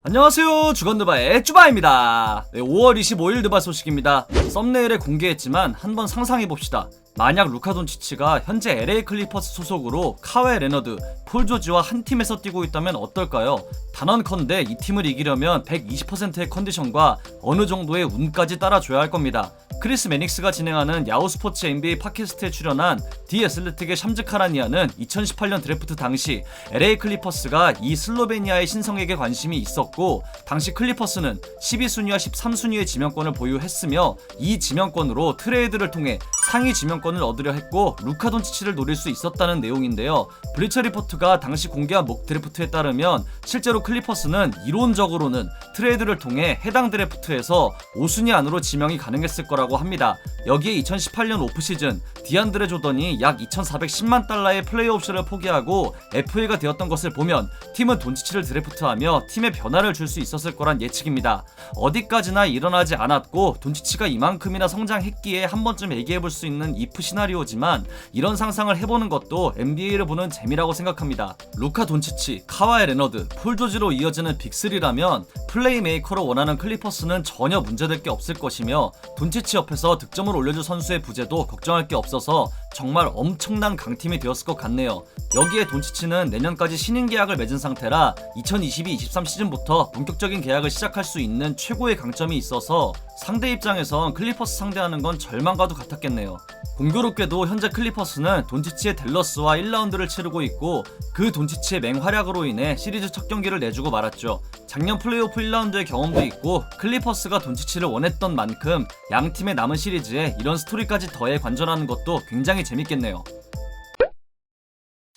안녕하세요, 주간드바의 쭈바입니다. 5월 25일 드바 소식입니다. 썸네일에 공개했지만 한번 상상해봅시다. 만약 루카 돈치치가 현재 LA 클리퍼스 소속으로 카와이 레너드, 폴 조지와 한 팀에서 뛰고 있다면 어떨까요? 단언컨대 이 팀을 이기려면 120%의 컨디션과 어느 정도의 운까지 따라줘야 할 겁니다. 크리스 매닉스가 진행하는 야후스포츠 NBA 팟캐스트에 출연한 디 애슬레틱의 샴즈 카라니아는 2018년 드래프트 당시 LA 클리퍼스가 이 슬로베니아의 신성에게 관심이 있었고, 당시 클리퍼스는 12순위와 13순위의 지명권을 보유했으며 이 지명권으로 트레이드를 통해 상위 지명권을 얻으려 했고 루카 돈치치를 노릴 수 있었다는 내용인데요. 블리처 리포트가 당시 공개한 목 드래프트에 따르면 실제로 클리퍼스는 이론적으로는 트레이드를 통해 해당 드래프트에서 5순위 안으로 지명이 가능했을 거라고 합니다. 여기에 2018년 오프시즌 디안드레 조던이 약 2,410만 달러의 플레이 옵션을 포기하고 FA가 되었던 것을 보면 팀은 돈치치를 드래프트하며 팀에 변화를 줄 수 있었을 거란 예측입니다. 어디까지나 일어나지 않았고 돈치치가 이만큼이나 성장했기에 한 번쯤 얘기해볼 수 있는 이프 시나리오지만 이런 상상을 해보는 것도 NBA를 보는 재미라고 생각합니다. 루카 돈치치, 카와이 레너드, 폴 조지로 이어지는 빅3라면 플레이메이커로 원하는 클리퍼스는 전혀 문제될 게 없을 것이며 돈치치 옆에서 득점을 올려줄 선수의 부재도 걱정할 게 없어서 정말 엄청난 강팀이 되었을 것 같네요. 여기에 돈치치는 내년까지 신인 계약을 맺은 상태라 2022-23 시즌부터 본격적인 계약을 시작할 수 있는 최고의 강점이 있어서 상대 입장에선 클리퍼스 상대하는 건 절망과도 같았겠네요. 공교롭게도 현재 클리퍼스는 돈치치의 댈러스와 1라운드를 치르고 있고 그 돈치치의 맹활약으로 인해 시리즈 첫 경기를 내주고 말았죠. 작년 플레이오프 1라운드의 경험도 있고 클리퍼스가 돈치치를 원했던 만큼 양 팀의 남은 시리즈에 이런 스토리까지 더해 관전하는 것도 굉장히 재밌겠네요.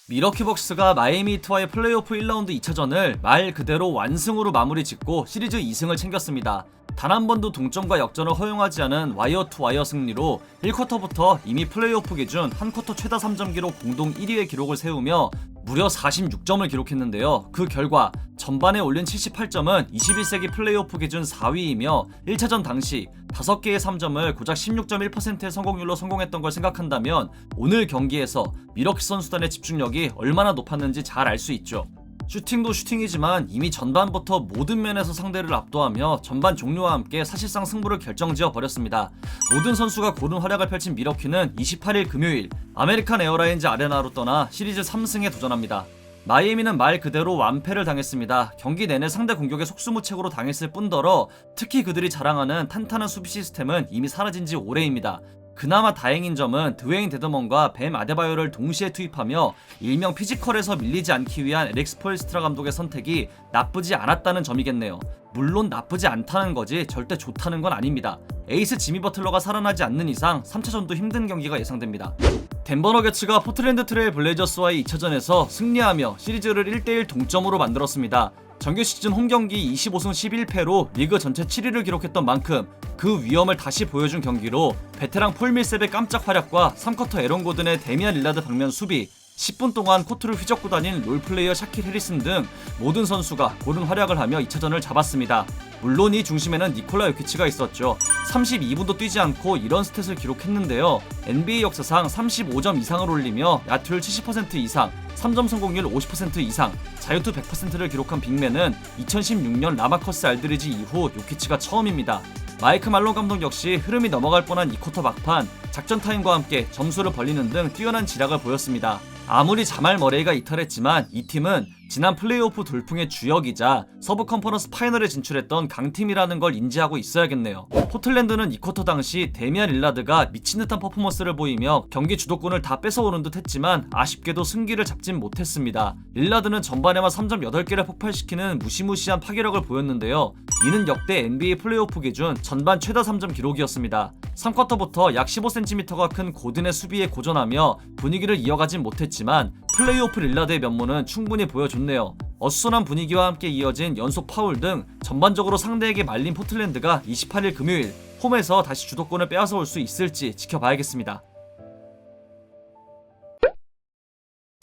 미러키 벅스가 마이애미 히트와의 플레이오프 1라운드 2차전을 말 그대로 완승으로 마무리 짓고 시리즈 2승을 챙겼습니다. 단 한 번도 동점과 역전을 허용하지 않은 와이어 투 와이어 승리로 1쿼터부터 이미 플레이오프 기준 한 쿼터 최다 3점기로 공동 1위의 기록을 세우며 무려 46점을 기록했는데요. 그 결과 전반에 올린 78점은 21세기 플레이오프 기준 4위이며 1차전 당시 5개의 3점을 고작 16.1%의 성공률로 성공했던 걸 생각한다면 오늘 경기에서 미러키 선수단의 집중력이 얼마나 높았는지 잘 알 수 있죠. 슈팅도 슈팅이지만 이미 전반부터 모든 면에서 상대를 압도하며 전반 종료와 함께 사실상 승부를 결정지어 버렸습니다. 모든 선수가 고른 활약을 펼친 미러키는 28일 금요일 아메리칸 에어라인즈 아레나로 떠나 시리즈 3승에 도전합니다. 마이애미는 말 그대로 완패를 당했습니다. 경기 내내 상대 공격에 속수무책으로 당했을 뿐더러 특히 그들이 자랑하는 탄탄한 수비 시스템은 이미 사라진 지 오래입니다. 그나마 다행인 점은 드웨인 데드먼과 뱀 아데바요를 동시에 투입하며 일명 피지컬에서 밀리지 않기 위한 에릭 스포엘스트라 감독의 선택이 나쁘지 않았다는 점이겠네요. 물론 나쁘지 않다는 거지 절대 좋다는 건 아닙니다. 에이스 지미 버틀러가 살아나지 않는 이상 3차전도 힘든 경기가 예상됩니다. 덴버 너게츠가 포틀랜드 트레일 블레이저스와의 2차전에서 승리하며 시리즈를 1대1 동점으로 만들었습니다. 정규 시즌 홈경기 25승 11패로 리그 전체 7위를 기록했던 만큼 그 위험을 다시 보여준 경기로 베테랑 폴 밀셉의 깜짝 활약과 3쿼터 에런 고든의 데미안 릴라드 방면 수비, 10분 동안 코트를 휘젓고 다닌 롤플레이어 샤킬 해리슨 등 모든 선수가 고른 활약을 하며 2차전을 잡았습니다. 물론 이 중심에는 니콜라 요키치가 있었죠. 32분도 뛰지 않고 이런 스탯을 기록했는데요. NBA 역사상 35점 이상을 올리며 야투율 70% 이상, 3점 성공률 50% 이상, 자유투 100%를 기록한 빅맨은 2016년 라마커스 알드리지 이후 요키치가 처음입니다. 마이크 말론 감독 역시 흐름이 넘어갈 뻔한 2쿼터 막판, 작전 타임과 함께 점수를 벌리는 등 뛰어난 지략을 보였습니다. 아무리 자말 머레이가 이탈했지만 이 팀은 지난 플레이오프 돌풍의 주역이자 서부 컨퍼런스 파이널에 진출했던 강팀이라는 걸 인지하고 있어야겠네요. 포틀랜드는 2쿼터 당시 데미안 릴라드가 미친듯한 퍼포먼스를 보이며 경기 주도권을 다 뺏어오는 듯 했지만 아쉽게도 승기를 잡진 못했습니다. 릴라드는 전반에만 3점 8개를 폭발시키는 무시무시한 파괴력을 보였는데요. 이는 역대 NBA 플레이오프 기준 전반 최다 3점 기록이었습니다. 3쿼터부터 약 15cm가 큰 고든의 수비에 고전하며 분위기를 이어가진 못했지만 플레이오프 릴라드의 면모는 충분히 보여줬네요. 어수선한 분위기와 함께 이어진 연속 파울 등 전반적으로 상대에게 말린 포틀랜드가 28일 금요일 홈에서 다시 주도권을 빼앗아 올 수 있을지 지켜봐야겠습니다.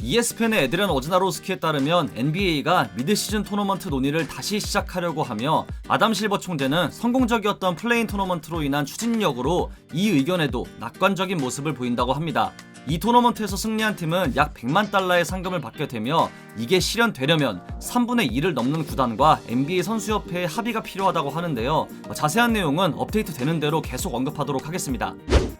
ESPN의 에드리안 워즈나로스키에 따르면 NBA가 미드시즌 토너먼트 논의를 다시 시작하려고 하며 아담 실버 총재는 성공적이었던 플레인 토너먼트로 인한 추진력으로 이 의견에도 낙관적인 모습을 보인다고 합니다. 이 토너먼트에서 승리한 팀은 약 100만 달러의 상금을 받게 되며 이게 실현되려면 3분의 2를 넘는 구단과 NBA 선수협회의 합의가 필요하다고 하는데요. 자세한 내용은 업데이트 되는 대로 계속 언급하도록 하겠습니다.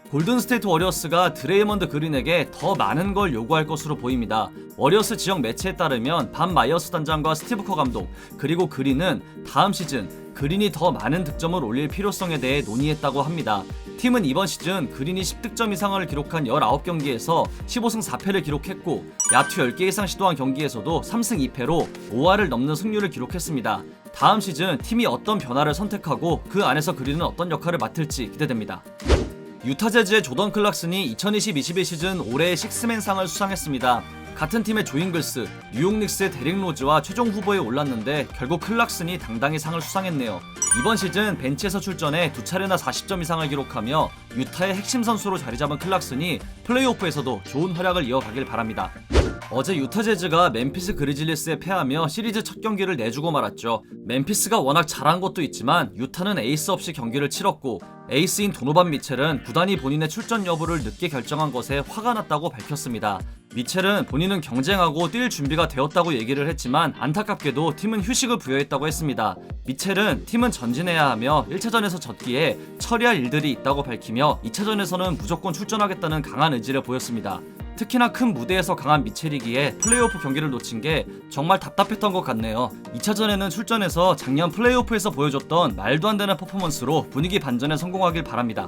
골든스테이트 워리어스가 드레이먼드 그린에게 더 많은 걸 요구할 것으로 보입니다. 워리어스 지역 매체에 따르면 반 마이어스 단장과 스티브 커 감독 그리고 그린은 다음 시즌 그린이 더 많은 득점을 올릴 필요성에 대해 논의했다고 합니다. 팀은 이번 시즌 그린이 10득점 이상을 기록한 19경기에서 15승 4패를 기록했고 야투 10개 이상 시도한 경기에서도 3승 2패로 5할을 넘는 승률을 기록했습니다. 다음 시즌 팀이 어떤 변화를 선택하고 그 안에서 그린은 어떤 역할을 맡을지 기대됩니다. 유타 재즈의 조던 클락슨이 2020-21 시즌 올해의 식스맨상을 수상했습니다. 같은 팀의 조잉글스, 뉴욕 닉스의 데릭 로즈와 최종 후보에 올랐는데 결국 클락슨이 당당히 상을 수상했네요. 이번 시즌 벤치에서 출전해 2차례나 40점 이상을 기록하며 유타의 핵심 선수로 자리잡은 클락슨이 플레이오프에서도 좋은 활약을 이어가길 바랍니다. 어제 유타 재즈가 멤피스 그리즐리스에 패하며 시리즈 첫 경기를 내주고 말았죠. 멤피스가 워낙 잘한 것도 있지만 유타는 에이스 없이 경기를 치렀고 에이스인 도노반 미첼은 구단이 본인의 출전 여부를 늦게 결정한 것에 화가 났다고 밝혔습니다. 미첼은 본인은 경쟁하고 뛸 준비가 되었다고 얘기를 했지만 안타깝게도 팀은 휴식을 부여했다고 했습니다. 미첼은 팀은 전진해야 하며 1차전에서 졌기에 처리할 일들이 있다고 밝히며 2차전에서는 무조건 출전하겠다는 강한 의지를 보였습니다. 특히나 큰 무대에서 강한 미첼이기에 플레이오프 경기를 놓친 게 정말 답답했던 것 같네요. 2차전에는 출전해서 작년 플레이오프에서 보여줬던 말도 안 되는 퍼포먼스로 분위기 반전에 성공하길 바랍니다.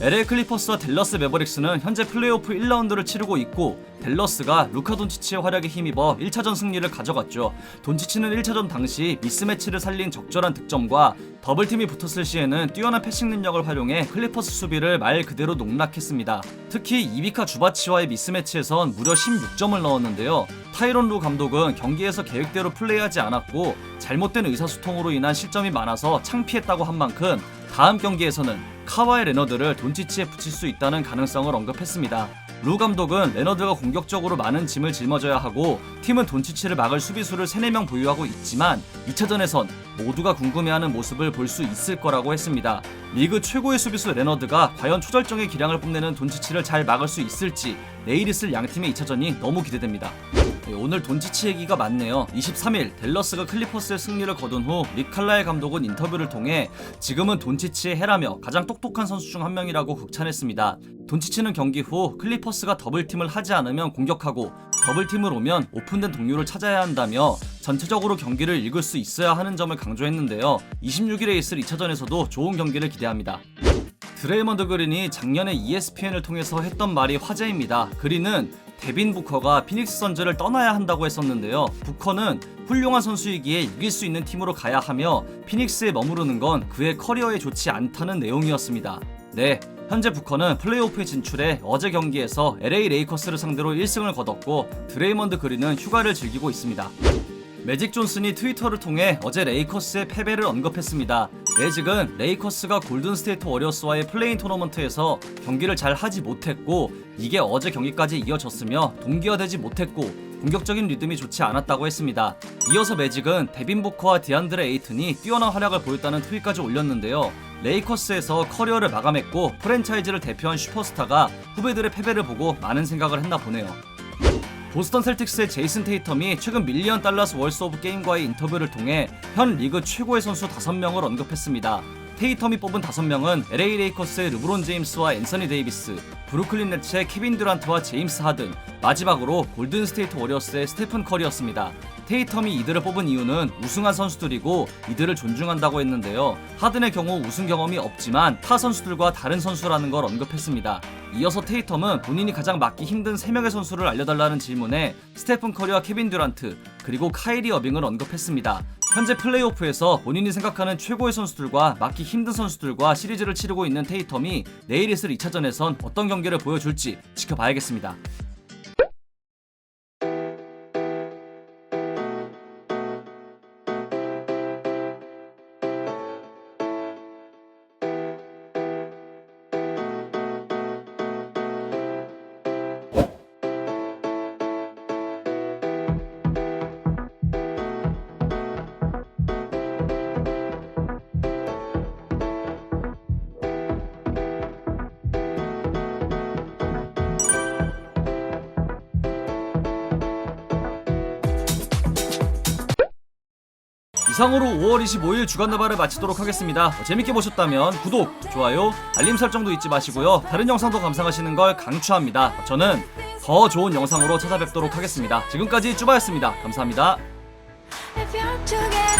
LA 클리퍼스와 댈러스 매버릭스는 현재 플레이오프 1라운드를 치르고 있고 댈러스가 루카 돈치치의 활약에 힘입어 1차전 승리를 가져갔죠. 돈치치는 1차전 당시 미스매치를 살린 적절한 득점과 더블팀이 붙었을 시에는 뛰어난 패싱 능력을 활용해 클리퍼스 수비를 말 그대로 농락했습니다. 특히 이비카 주바치와의 미스매치에선 무려 16점을 넣었는데요. 타이론 루 감독은 경기에서 계획대로 플레이하지 않았고 잘못된 의사소통으로 인한 실점이 많아서 창피했다고 한 만큼 다음 경기에서는 카와이 레너드를 돈치치에 붙일 수 있다는 가능성을 언급했습니다. 루 감독은 레너드가 공격적으로 많은 짐을 짊어져야 하고 팀은 돈치치를 막을 수비수를 3-4명 보유하고 있지만 2차전에선 모두가 궁금해하는 모습을 볼 수 있을 거라고 했습니다. 리그 최고의 수비수 레너드가 과연 초절정의 기량을 뽐내는 돈치치를 잘 막을 수 있을지 내일 있을 양팀의 2차전이 너무 기대됩니다. 오늘 돈치치 얘기가 많네요. 23일 댈러스가 클리퍼스의 승리를 거둔 후 릭 칼라일 감독은 인터뷰를 통해 지금은 돈치치의 해라며 가장 똑똑한 선수 중 한 명이라고 극찬했습니다. 돈치치는 경기 후 클리퍼스가 더블팀을 하지 않으면 공격하고 더블팀을 오면 오픈된 동료를 찾아야 한다며 전체적으로 경기를 읽을 수 있어야 하는 점을 강조했는데요. 26일에 있을 2차전에서도 좋은 경기를 기대합니다. 드레이먼드 그린이 작년에 ESPN을 통해서 했던 말이 화제입니다. 그린은 데빈 부커가 피닉스 선즈를 떠나야 한다고 했었는데요. 부커는 훌륭한 선수이기에 이길 수 있는 팀으로 가야 하며 피닉스에 머무르는 건 그의 커리어에 좋지 않다는 내용이었습니다. 네, 현재 부커는 플레이오프에 진출해 어제 경기에서 LA 레이커스를 상대로 1승을 거뒀고 드레이먼드 그린은 휴가를 즐기고 있습니다. 매직 존슨이 트위터를 통해 어제 레이커스의 패배를 언급했습니다. 매직은 레이커스가 골든스테이트 워리어스와의 플레인 토너먼트에서 경기를 잘 하지 못했고 이게 어제 경기까지 이어졌으며 동기화되지 못했고 공격적인 리듬이 좋지 않았다고 했습니다. 이어서 매직은 데빈 부커와 디안드레 에이튼이 뛰어난 활약을 보였다는 트윗까지 올렸는데요. 레이커스에서 커리어를 마감했고 프랜차이즈를 대표한 슈퍼스타가 후배들의 패배를 보고 많은 생각을 했나 보네요. 보스턴 셀틱스의 제이슨 테이텀이 최근 밀리언 달러스 월스 오브 게임과의 인터뷰를 통해 현 리그 최고의 선수 5명을 언급했습니다. 테이텀이 뽑은 5명은 LA 레이커스의 르브론 제임스와 앤서니 데이비스, 브루클린 네츠의 케빈 듀란트와 제임스 하든, 마지막으로 골든스테이트 워리어스의 스테픈 커리였습니다. 테이텀이 이들을 뽑은 이유는 우승한 선수들이고 이들을 존중한다고 했는데요. 하든의 경우 우승 경험이 없지만 타 선수들과 다른 선수라는 걸 언급했습니다. 이어서 테이텀은 본인이 가장 맞기 힘든 3명의 선수를 알려달라는 질문에 스테픈 커리와 케빈 듀란트 그리고 카이리 어빙을 언급했습니다. 현재 플레이오프에서 본인이 생각하는 최고의 선수들과 맞기 힘든 선수들과 시리즈를 치르고 있는 테이텀이 내일 있을 2차전에선 어떤 경기를 보여줄지 지켜봐야겠습니다. 이상으로 5월 25일 주간나발을 마치도록 하겠습니다. 재밌게 보셨다면 구독, 좋아요, 알림 설정도 잊지 마시고요. 다른 영상도 감상하시는 걸 강추합니다. 저는 더 좋은 영상으로 찾아뵙도록 하겠습니다. 지금까지 쭈바였습니다. 감사합니다. If you're together